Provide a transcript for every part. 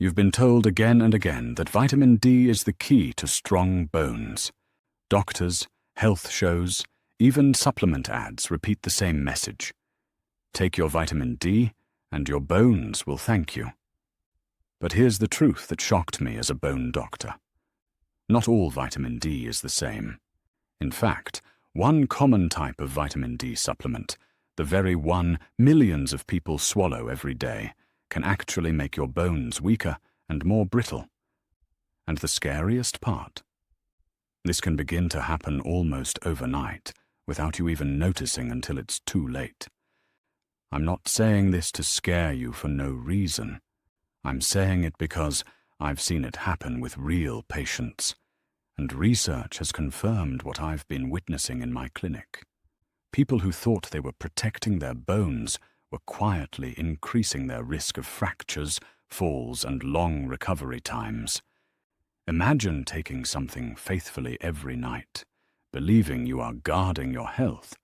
You've been told again and again that vitamin D is the key to strong bones. Doctors, health shows, even supplement ads repeat the same message. Take your vitamin D, and your bones will thank you. But here's the truth that shocked me as a bone doctor. Not all vitamin D is the same. In fact, one common type of vitamin D supplement, the very one millions of people swallow every day, can actually make your bones weaker and more brittle. And the scariest part? This can begin to happen almost overnight, without you even noticing until it's too late. I'm not saying this to scare you for no reason. I'm saying it because I've seen it happen with real patients, and research has confirmed what I've been witnessing in my clinic. People who thought they were protecting their bones were quietly increasing their risk of fractures, falls, and long recovery times. Imagine taking something faithfully every night, believing you are guarding your health,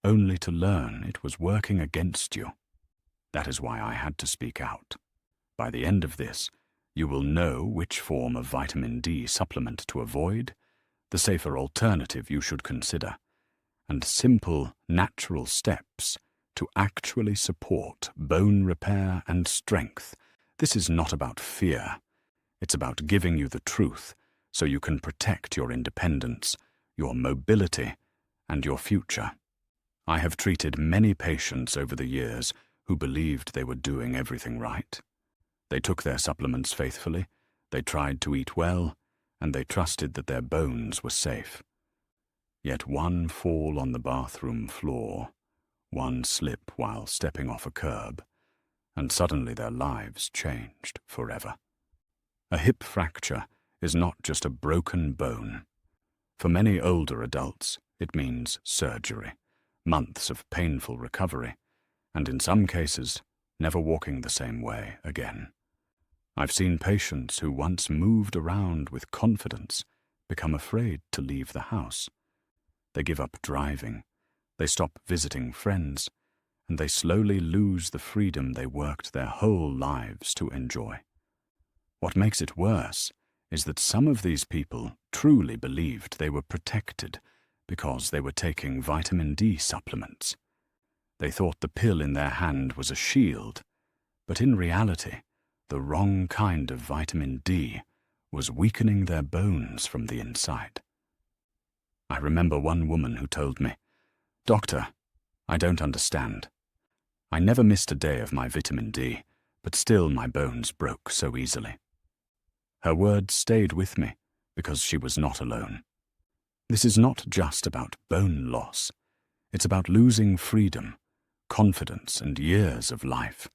only to learn it was working against you. That is why I had to speak out. By the end of this, you will know which form of vitamin D supplement to avoid, the safer alternative you should consider, and simple, natural steps to actually support bone repair and strength. This is not about fear. It's about giving you the truth so you can protect your independence, your mobility, and your future. I have treated many patients over the years who believed they were doing everything right. They took their supplements faithfully, they tried to eat well, and they trusted that their bones were safe. Yet one fall on the bathroom floor, one slip while stepping off a curb, and suddenly their lives changed forever. A hip fracture is not just a broken bone. For many older adults, it means surgery, months of painful recovery, and in some cases, never walking the same way again. I've seen patients who once moved around with confidence become afraid to leave the house. They give up driving, they stop visiting friends, and they slowly lose the freedom they worked their whole lives to enjoy. What makes it worse is that some of these people truly believed they were protected because they were taking vitamin D supplements. They thought the pill in their hand was a shield, but in reality, the wrong kind of vitamin D was weakening their bones from the inside. I remember one woman who told me, "Doctor, I don't understand. I never missed a day of my vitamin D, but still my bones broke so easily." Her words stayed with me because she was not alone. This is not just about bone loss. It's about losing freedom, confidence, and years of life.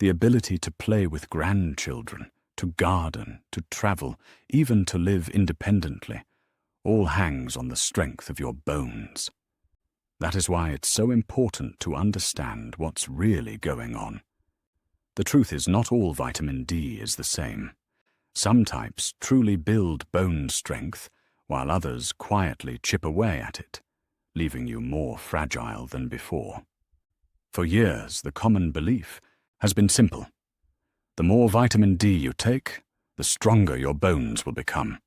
The ability to play with grandchildren, to garden, to travel, even to live independently, all hangs on the strength of your bones. That is why it's so important to understand what's really going on. The truth is, not all vitamin D is the same. Some types truly build bone strength, while others quietly chip away at it, leaving you more fragile than before. For years, the common belief has been simple. The more vitamin D you take, the stronger your bones will become.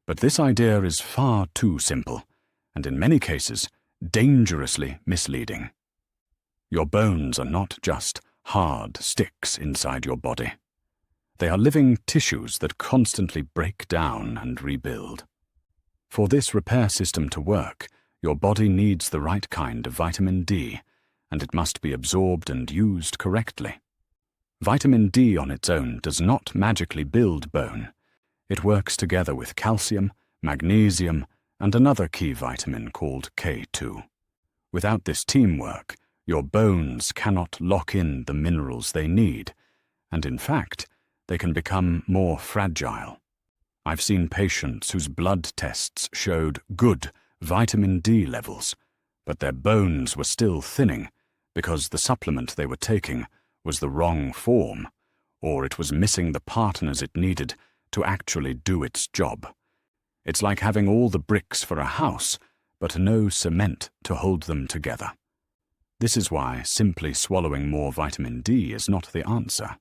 But this idea is far too simple, and in many cases, dangerously misleading. Your bones are not just hard sticks inside your body. They are living tissues that constantly break down and rebuild. For this repair system to work, your body needs the right kind of vitamin D, and it must be absorbed and used correctly. Vitamin D on its own does not magically build bone. It works together with calcium, magnesium, and another key vitamin called K2. Without this teamwork, your bones cannot lock in the minerals they need, and in fact, they can become more fragile. I've seen patients whose blood tests showed good vitamin D levels, but their bones were still thinning because the supplement they were taking was the wrong form, or it was missing the partners it needed to actually do its job. It's like having all the bricks for a house, but no cement to hold them together. This is why simply swallowing more vitamin D is not the answer.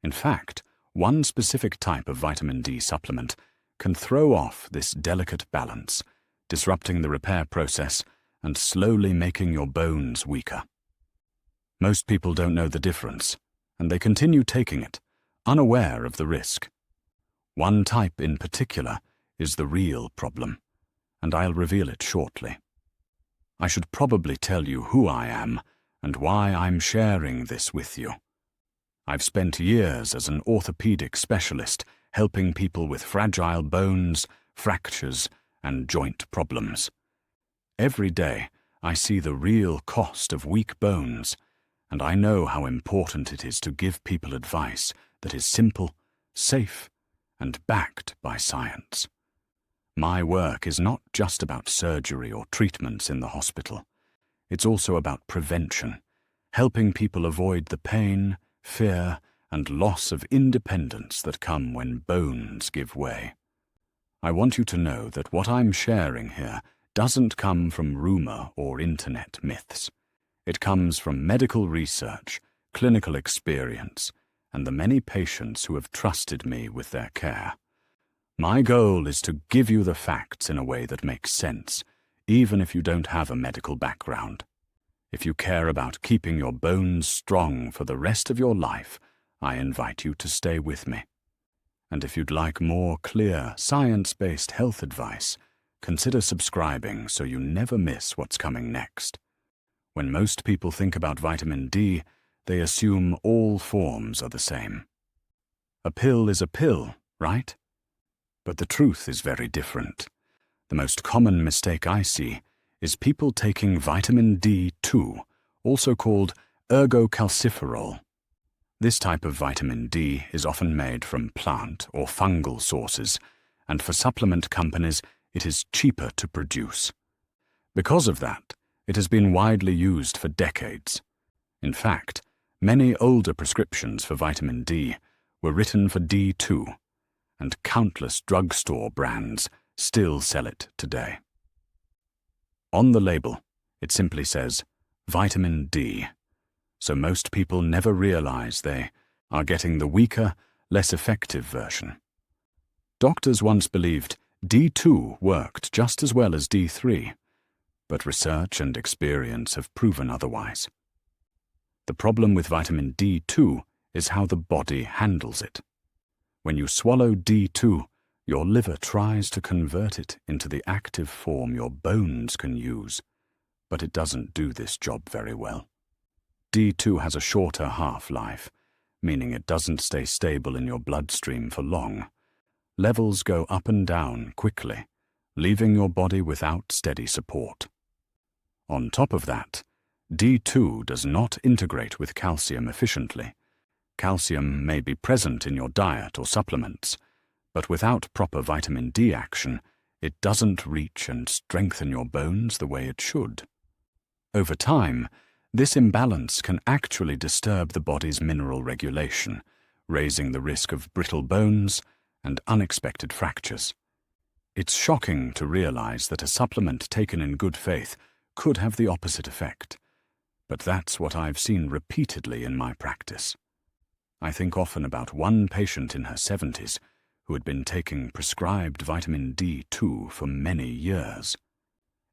In fact, one specific type of vitamin D supplement can throw off this delicate balance, disrupting the repair process and slowly making your bones weaker. Most people don't know the difference, and they continue taking it, unaware of the risk. One type in particular is the real problem, and I'll reveal it shortly. I should probably tell you who I am and why I'm sharing this with you. I've spent years as an orthopedic specialist helping people with fragile bones, fractures, and joint problems. Every day, I see the real cost of weak bones, and I know how important it is to give people advice that is simple, safe, and backed by science. My work is not just about surgery or treatments in the hospital. It's also about prevention, helping people avoid the pain, fear, and loss of independence that come when bones give way. I want you to know that what I'm sharing here doesn't come from rumor or internet myths. It comes from medical research, clinical experience, and the many patients who have trusted me with their care. My goal is to give you the facts in a way that makes sense, even if you don't have a medical background. If you care about keeping your bones strong for the rest of your life, I invite you to stay with me. And if you'd like more clear, science-based health advice, consider subscribing so you never miss what's coming next. When most people think about vitamin D, they assume all forms are the same. A pill is a pill, right? But the truth is very different. The most common mistake I see is people taking vitamin D2, also called ergocalciferol. This type of vitamin D is often made from plant or fungal sources, and for supplement companies, it is cheaper to produce. Because of that, it has been widely used for decades. In fact, many older prescriptions for vitamin D were written for D2, and countless drugstore brands still sell it today. On the label, it simply says, vitamin D, so most people never realize they are getting the weaker, less effective version. Doctors once believed D2 worked just as well as D3, but research and experience have proven otherwise. The problem with vitamin D2 is how the body handles it. When you swallow D2, your liver tries to convert it into the active form your bones can use, but it doesn't do this job very well. D2 has a shorter half-life, meaning it doesn't stay stable in your bloodstream for long. Levels go up and down quickly, leaving your body without steady support. On top of that, D2 does not integrate with calcium efficiently. Calcium may be present in your diet or supplements, but without proper vitamin D action, it doesn't reach and strengthen your bones the way it should. Over time, this imbalance can actually disturb the body's mineral regulation, raising the risk of brittle bones and unexpected fractures. It's shocking to realize that a supplement taken in good faith could have the opposite effect, but that's what I've seen repeatedly in my practice. I think often about one patient in her 70s who had been taking prescribed vitamin D2 for many years.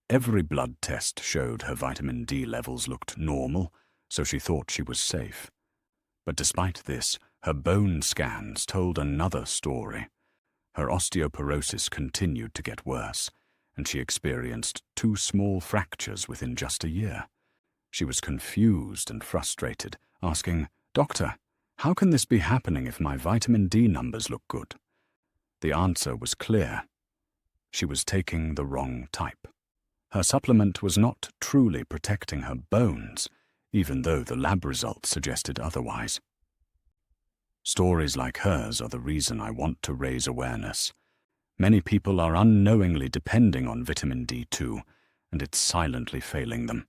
Every blood test showed her vitamin D levels looked normal, so she thought she was safe. But despite this, her bone scans told another story. Her osteoporosis continued to get worse, and she experienced 2 small fractures within just a year. She was confused and frustrated, asking, "Doctor, how can this be happening if my vitamin D numbers look good?" The answer was clear. She was taking the wrong type. Her supplement was not truly protecting her bones, even though the lab results suggested otherwise. Stories like hers are the reason I want to raise awareness. Many people are unknowingly depending on vitamin D2, and it's silently failing them.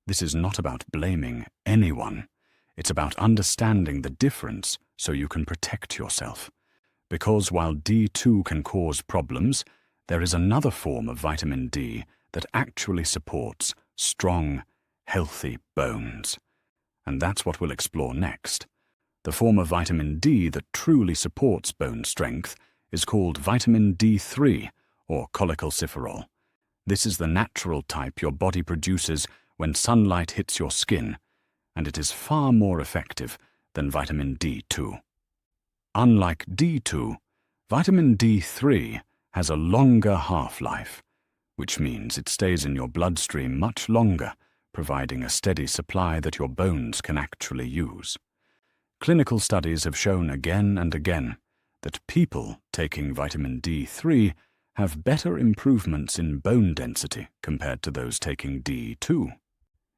This is not about blaming anyone. It's about understanding the difference so you can protect yourself. Because while D2 can cause problems, there is another form of vitamin D that actually supports strong, healthy bones. And that's what we'll explore next. The form of vitamin D that truly supports bone strength is called vitamin D3, or cholecalciferol. This is the natural type your body produces when sunlight hits your skin, and it is far more effective than vitamin D2. Unlike D2, vitamin D3 has a longer half-life, which means it stays in your bloodstream much longer, providing a steady supply that your bones can actually use. Clinical studies have shown again and again that people taking vitamin D3 have better improvements in bone density compared to those taking D2.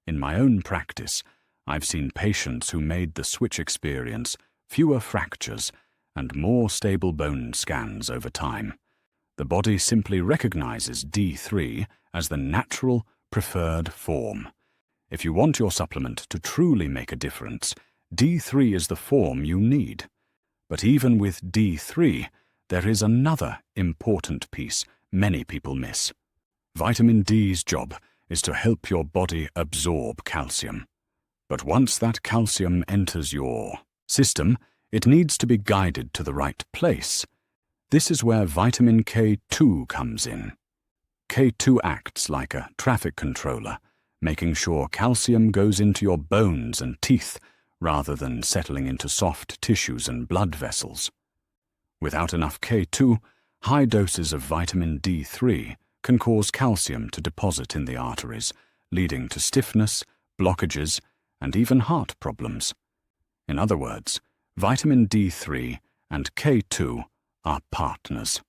In my own practice, I've seen patients who made the switch experience fewer fractures and more stable bone scans over time. The body simply recognizes D3 as the natural, preferred form. If you want your supplement to truly make a difference, D3 is the form you need. But even with D3, there is another important piece many people miss. Vitamin D's job is to help your body absorb calcium. But once that calcium enters your system, it needs to be guided to the right place. This is where vitamin K2 comes in. K2 acts like a traffic controller, making sure calcium goes into your bones and teeth rather than settling into soft tissues and blood vessels. Without enough K2, high doses of vitamin D3 can cause calcium to deposit in the arteries, leading to stiffness, blockages, and even heart problems. In other words, vitamin D3 and K2 are partners.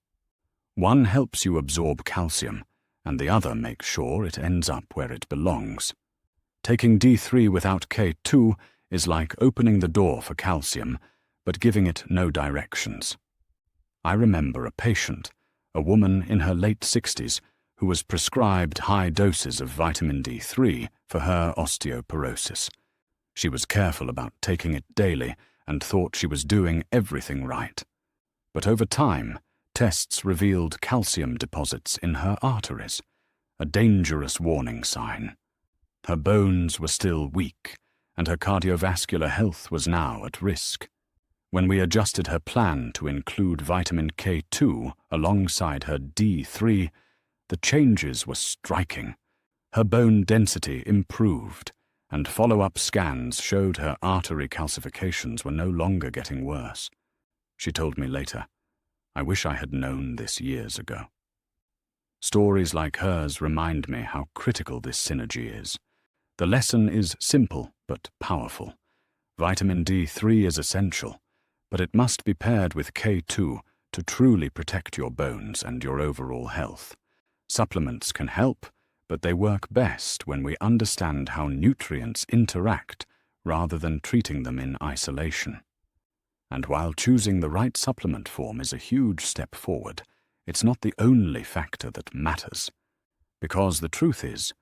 One helps you absorb calcium, and the other makes sure it ends up where it belongs. Taking D3 without K2 is like opening the door for calcium, but giving it no directions. I remember a patient, a woman in her late 60s, who was prescribed high doses of vitamin D3 for her osteoporosis. She was careful about taking it daily and thought she was doing everything right. But over time, tests revealed calcium deposits in her arteries, a dangerous warning sign. Her bones were still weak, and her cardiovascular health was now at risk. When we adjusted her plan to include vitamin K2 alongside her D3, the changes were striking. Her bone density improved, and follow-up scans showed her artery calcifications were no longer getting worse. She told me later, "I wish I had known this years ago." Stories like hers remind me how critical this synergy is. The lesson is simple but powerful. Vitamin D3 is essential, but it must be paired with K2 to truly protect your bones and your overall health. Supplements can help, but they work best when we understand how nutrients interact rather than treating them in isolation. And while choosing the right supplement form is a huge step forward, it's not the only factor that matters. Because the truth is,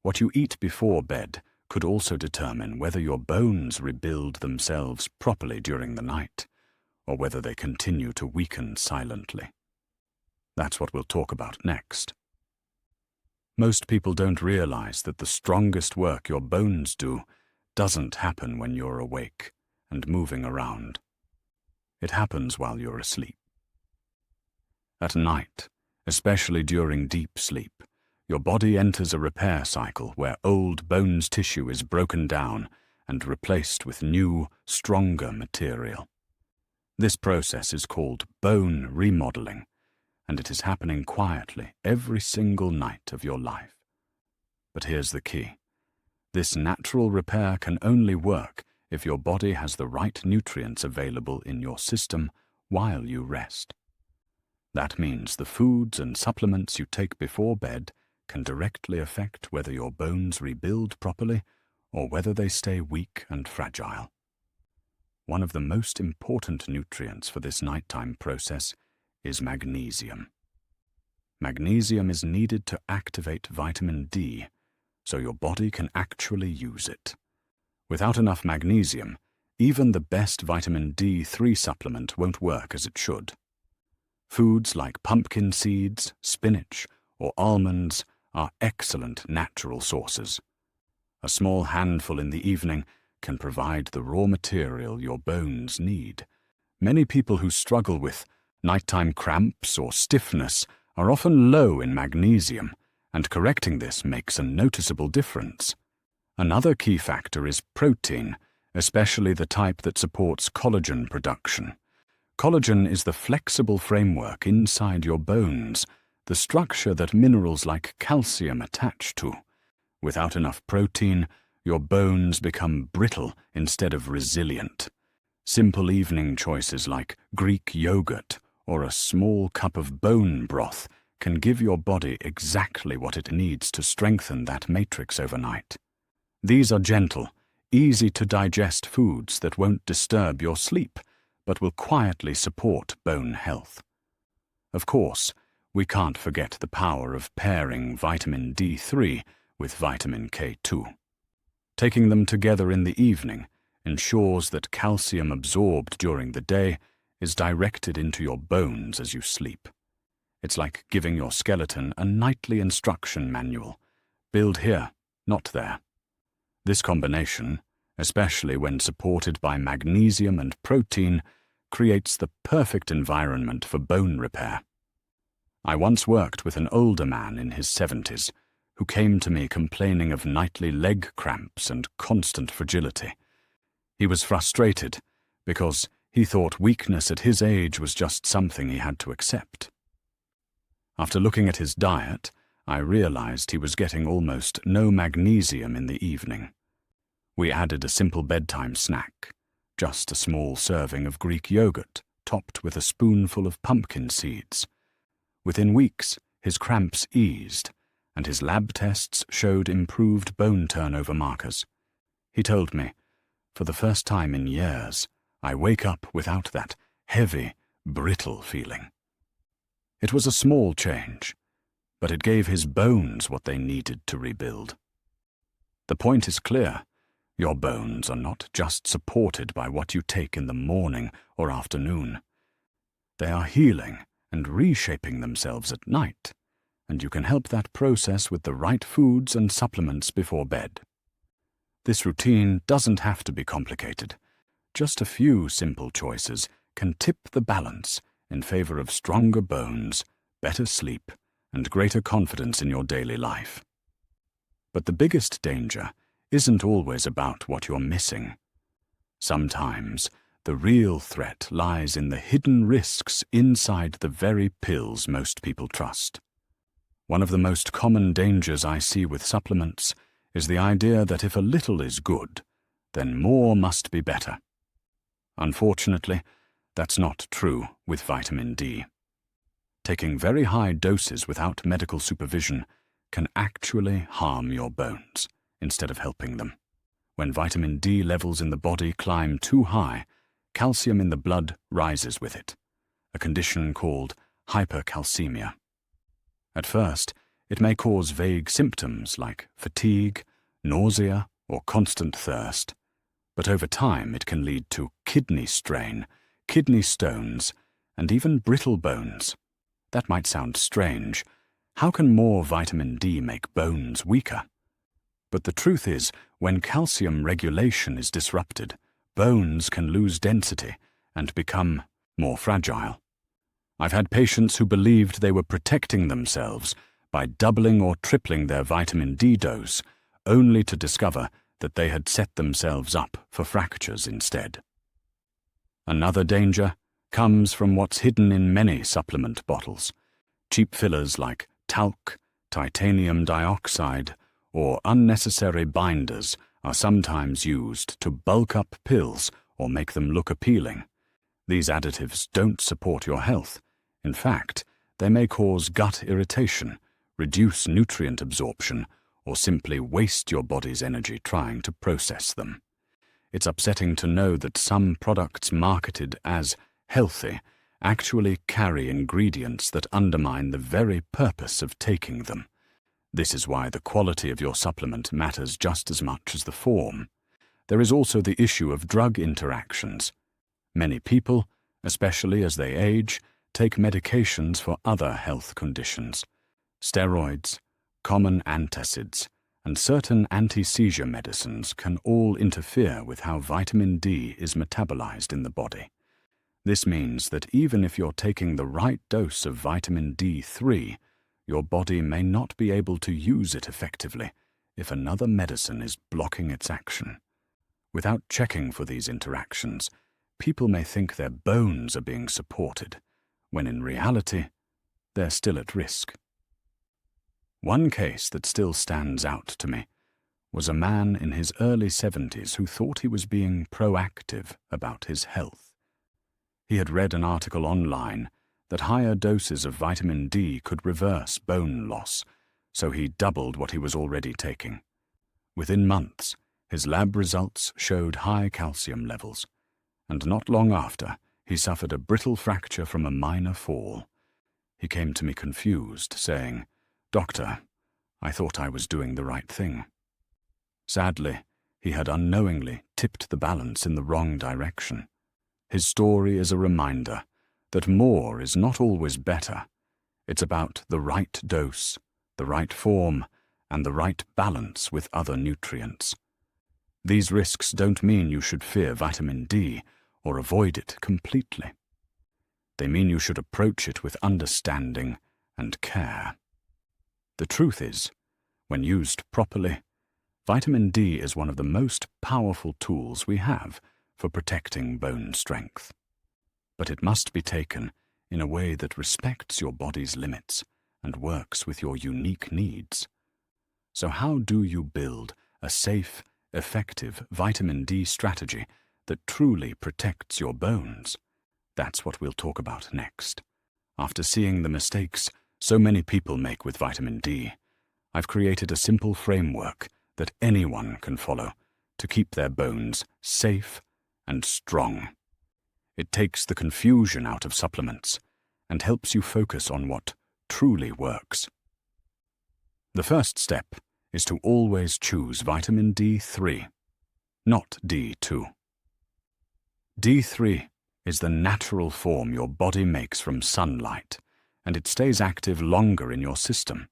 what you eat before bed could also determine whether your bones rebuild themselves properly during the night, or whether they continue to weaken silently. That's what we'll talk about next. Most people don't realize that the strongest work your bones do doesn't happen when you're awake and moving around. It happens while you're asleep. At night, especially during deep sleep, your body enters a repair cycle where old bones tissue is broken down and replaced with new, stronger material. This process is called bone remodeling, and it is happening quietly every single night of your life. But here's the key. This natural repair can only work if your body has the right nutrients available in your system while you rest. That means the foods and supplements you take before bed can directly affect whether your bones rebuild properly or whether they stay weak and fragile. One of the most important nutrients for this nighttime process is magnesium. Magnesium is needed to activate vitamin D, so your body can actually use it. Without enough magnesium, even the best vitamin D3 supplement won't work as it should. Foods like pumpkin seeds, spinach, or almonds are excellent natural sources. A small handful in the evening can provide the raw material your bones need. Many people who struggle with nighttime cramps or stiffness are often low in magnesium, and correcting this makes a noticeable difference. Another key factor is protein, especially the type that supports collagen production. Collagen is the flexible framework inside your bones, the structure that minerals like calcium attach to. Without enough protein, your bones become brittle instead of resilient. Simple evening choices like Greek yogurt or a small cup of bone broth can give your body exactly what it needs to strengthen that matrix overnight. These are gentle, easy-to-digest foods that won't disturb your sleep, but will quietly support bone health. Of course, we can't forget the power of pairing vitamin D3 with vitamin K2. Taking them together in the evening ensures that calcium absorbed during the day is directed into your bones as you sleep. It's like giving your skeleton a nightly instruction manual. Build here, not there. This combination, especially when supported by magnesium and protein, creates the perfect environment for bone repair. I once worked with an older man in his 70s who came to me complaining of nightly leg cramps and constant fragility. He was frustrated because he thought weakness at his age was just something he had to accept. After looking at his diet, I realized he was getting almost no magnesium in the evening. We added a simple bedtime snack, just a small serving of Greek yogurt topped with a spoonful of pumpkin seeds. Within weeks, his cramps eased, and his lab tests showed improved bone turnover markers. He told me, "For the first time in years, I wake up without that heavy, brittle feeling." It was a small change, but it gave his bones what they needed to rebuild. The point is clear. Your bones are not just supported by what you take in the morning or afternoon. They are healing and reshaping themselves at night, and you can help that process with the right foods and supplements before bed. This routine doesn't have to be complicated. Just a few simple choices can tip the balance in favor of stronger bones, better sleep, and greater confidence in your daily life. But the biggest danger isn't always about what you're missing. Sometimes the real threat lies in the hidden risks inside the very pills most people trust. One of the most common dangers I see with supplements is the idea that if a little is good, then more must be better. Unfortunately, that's not true with vitamin D. Taking very high doses without medical supervision can actually harm your bones instead of helping them. When vitamin D levels in the body climb too high, calcium in the blood rises with it, a condition called hypercalcemia. At first, it may cause vague symptoms like fatigue, nausea, or constant thirst, but over time it can lead to kidney strain, kidney stones, and even brittle bones. That might sound strange. How can more vitamin D make bones weaker? But the truth is, when calcium regulation is disrupted, bones can lose density and become more fragile. I've had patients who believed they were protecting themselves by doubling or tripling their vitamin D dose, only to discover that they had set themselves up for fractures instead. Another danger comes from what's hidden in many supplement bottles. Cheap fillers like talc, titanium dioxide, or unnecessary binders are sometimes used to bulk up pills or make them look appealing. These additives don't support your health. In fact, they may cause gut irritation, reduce nutrient absorption, or simply waste your body's energy trying to process them. It's upsetting to know that some products marketed as healthy actually carry ingredients that undermine the very purpose of taking them. This is why the quality of your supplement matters just as much as the form. There is also the issue of drug interactions. Many people, especially as they age, take medications for other health conditions. Steroids, common antacids, and certain anti-seizure medicines can all interfere with how vitamin D is metabolized in the body. This means that even if you're taking the right dose of vitamin D3, your body may not be able to use it effectively if another medicine is blocking its action. Without checking for these interactions, people may think their bones are being supported, when in reality, they're still at risk. One case that still stands out to me was a man in his early 70s who thought he was being proactive about his health. He had read an article online that higher doses of vitamin D could reverse bone loss, so he doubled what he was already taking. Within months, his lab results showed high calcium levels, and not long after, he suffered a brittle fracture from a minor fall. He came to me confused, saying, "Doctor, I thought I was doing the right thing." Sadly, he had unknowingly tipped the balance in the wrong direction. His story is a reminder that more is not always better. It's about the right dose, the right form, and the right balance with other nutrients. These risks don't mean you should fear vitamin D or avoid it completely. They mean you should approach it with understanding and care. The truth is, when used properly, vitamin D is one of the most powerful tools we have for protecting bone strength. But it must be taken in a way that respects your body's limits and works with your unique needs. So how do you build a safe, effective vitamin D strategy that truly protects your bones? That's what we'll talk about next. After seeing the mistakes so many people make with vitamin D, I've created a simple framework that anyone can follow to keep their bones safe and strong. It takes the confusion out of supplements and helps you focus on what truly works. The first step is to always choose vitamin D3, not D2. D3 is the natural form your body makes from sunlight, and it stays active longer in your system.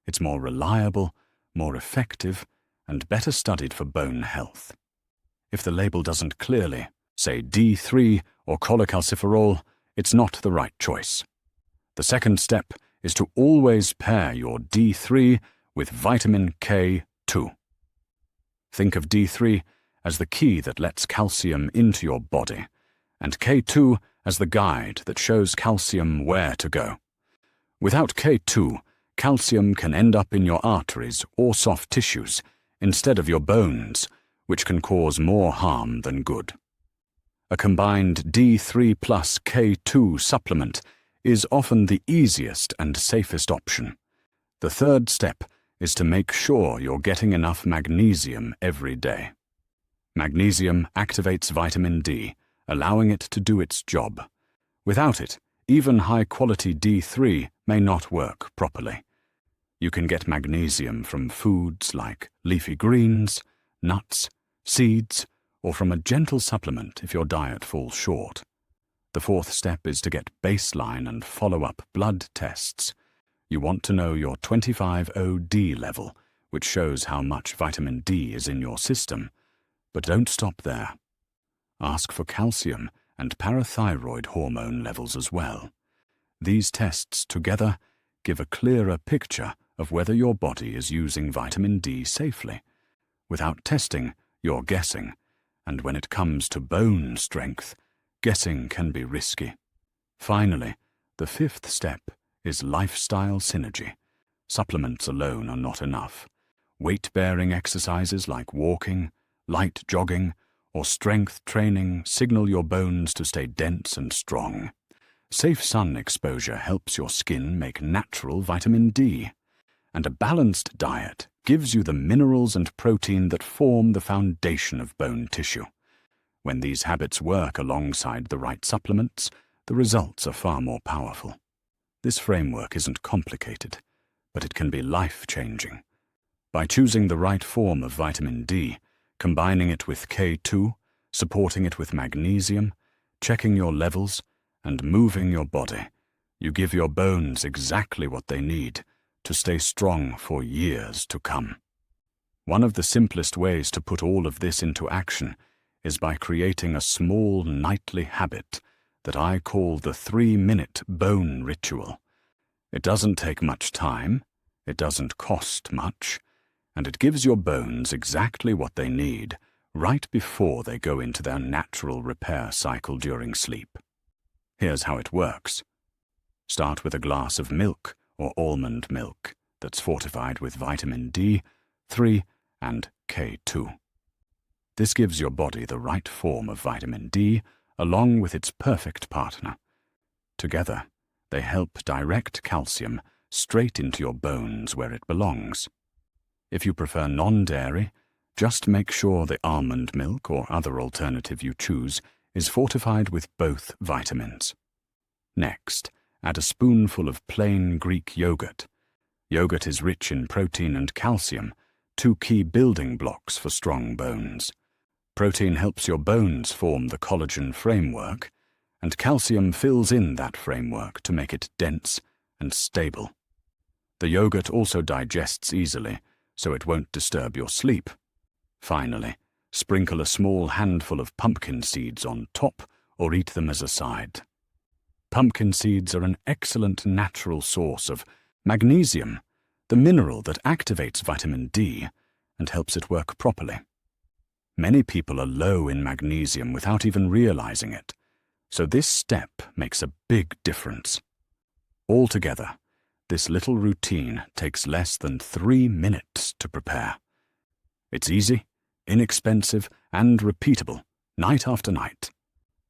It's more reliable, more effective, and better studied for bone health. If the label doesn't clearly say D3 or cholecalciferol, it's not the right choice. The second step is to always pair your D3 with vitamin K2. Think of D3 as the key that lets calcium into your body, and K2 as the guide that shows calcium where to go. Without K2, calcium can end up in your arteries or soft tissues instead of your bones, which can cause more harm than good. A combined D3 plus K2 supplement is often the easiest and safest option. The third step is to make sure you're getting enough magnesium every day. Magnesium activates vitamin D, allowing it to do its job. Without it, even high-quality D3 may not work properly. You can get magnesium from foods like leafy greens, nuts, seeds, or from a gentle supplement if your diet falls short. The fourth step is to get baseline and follow-up blood tests. You want to know your 25OD level, which shows how much vitamin D is in your system. But don't stop there. Ask for calcium and parathyroid hormone levels as well. These tests together give a clearer picture of whether your body is using vitamin D safely. Without testing, you're guessing, and when it comes to bone strength, guessing can be risky. Finally, the fifth step is lifestyle synergy. Supplements alone are not enough. Weight-bearing exercises like walking, light jogging, or strength training signal your bones to stay dense and strong. Safe sun exposure helps your skin make natural vitamin D, and a balanced diet gives you the minerals and protein that form the foundation of bone tissue. When these habits work alongside the right supplements, the results are far more powerful. This framework isn't complicated, but it can be life-changing. By choosing the right form of vitamin D, combining it with K2, supporting it with magnesium, checking your levels, and moving your body, you give your bones exactly what they need to stay strong for years to come. One of the simplest ways to put all of this into action is by creating a small nightly habit that I call the 3-minute bone ritual. It doesn't take much time, it doesn't cost much, and it gives your bones exactly what they need right before they go into their natural repair cycle during sleep. Here's how it works. Start with a glass of milk or almond milk that's fortified with vitamin D3 and K2. This gives your body the right form of vitamin D along with its perfect partner. Together, they help direct calcium straight into your bones where it belongs. If you prefer non-dairy, just make sure the almond milk or other alternative you choose is fortified with both vitamins. Next, add a spoonful of plain Greek yogurt. Yogurt is rich in protein and calcium, 2 key building blocks for strong bones. Protein helps your bones form the collagen framework, and calcium fills in that framework to make it dense and stable. The yogurt also digests easily, so it won't disturb your sleep. Finally, sprinkle a small handful of pumpkin seeds on top or eat them as a side. Pumpkin seeds are an excellent natural source of magnesium, the mineral that activates vitamin D and helps it work properly. Many people are low in magnesium without even realizing it, so this step makes a big difference. Altogether, this little routine takes less than 3 minutes to prepare. It's easy, inexpensive, and repeatable, night after night.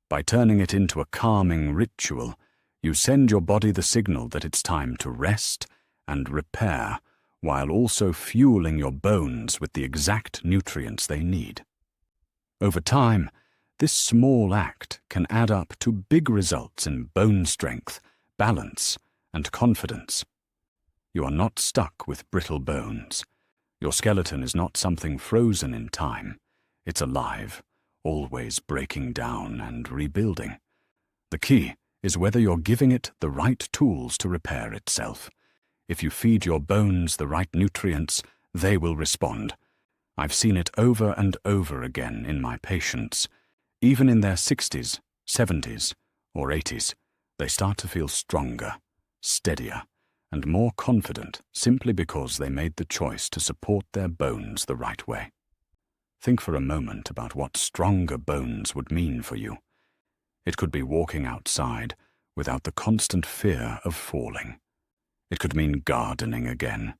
By turning it into a calming ritual, you send your body the signal that it's time to rest and repair, while also fueling your bones with the exact nutrients they need. Over time, this small act can add up to big results in bone strength, balance, and confidence. You are not stuck with brittle bones. Your skeleton is not something frozen in time. It's alive, always breaking down and rebuilding. The key is whether you're giving it the right tools to repair itself. If you feed your bones the right nutrients, they will respond. I've seen it over and over again in my patients. Even in their 60s, 70s, or 80s, they start to feel stronger, steadier, and more confident simply because they made the choice to support their bones the right way. Think for a moment about what stronger bones would mean for you. It could be walking outside without the constant fear of falling. It could mean gardening again,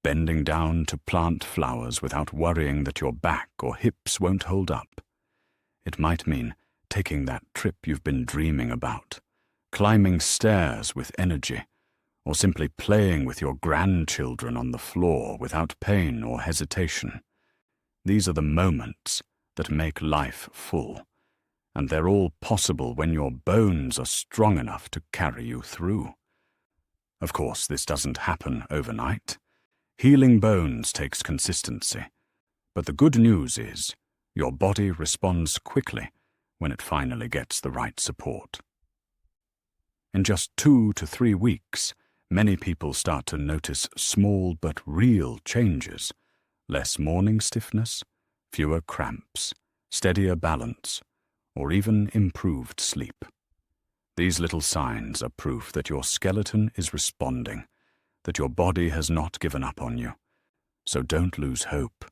bending down to plant flowers without worrying that your back or hips won't hold up. It might mean taking that trip you've been dreaming about, climbing stairs with energy, or simply playing with your grandchildren on the floor without pain or hesitation. These are the moments that make life full, and they're all possible when your bones are strong enough to carry you through. Of course, this doesn't happen overnight. Healing bones takes consistency, but the good news is your body responds quickly when it finally gets the right support. In just 2 to 3 weeks, many people start to notice small but real changes: less morning stiffness, fewer cramps, steadier balance, or even improved sleep. These little signs are proof that your skeleton is responding, that your body has not given up on you. So don't lose hope.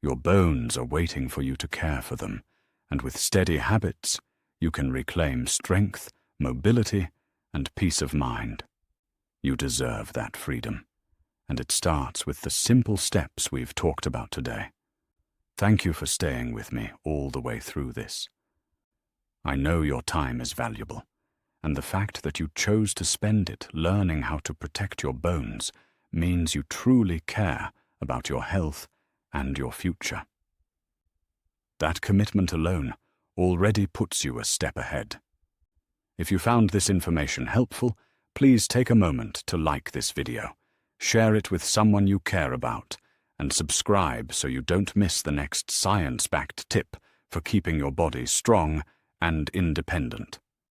Your bones are waiting for you to care for them, and with steady habits, you can reclaim strength, mobility, and peace of mind. You deserve that freedom, and it starts with the simple steps we've talked about today. Thank you for staying with me all the way through this. I know your time is valuable, and the fact that you chose to spend it learning how to protect your bones means you truly care about your health and your future. That commitment alone already puts you a step ahead. If you found this information helpful, please take a moment to like this video, share it with someone you care about, and subscribe so you don't miss the next science-backed tip for keeping your body strong and independent.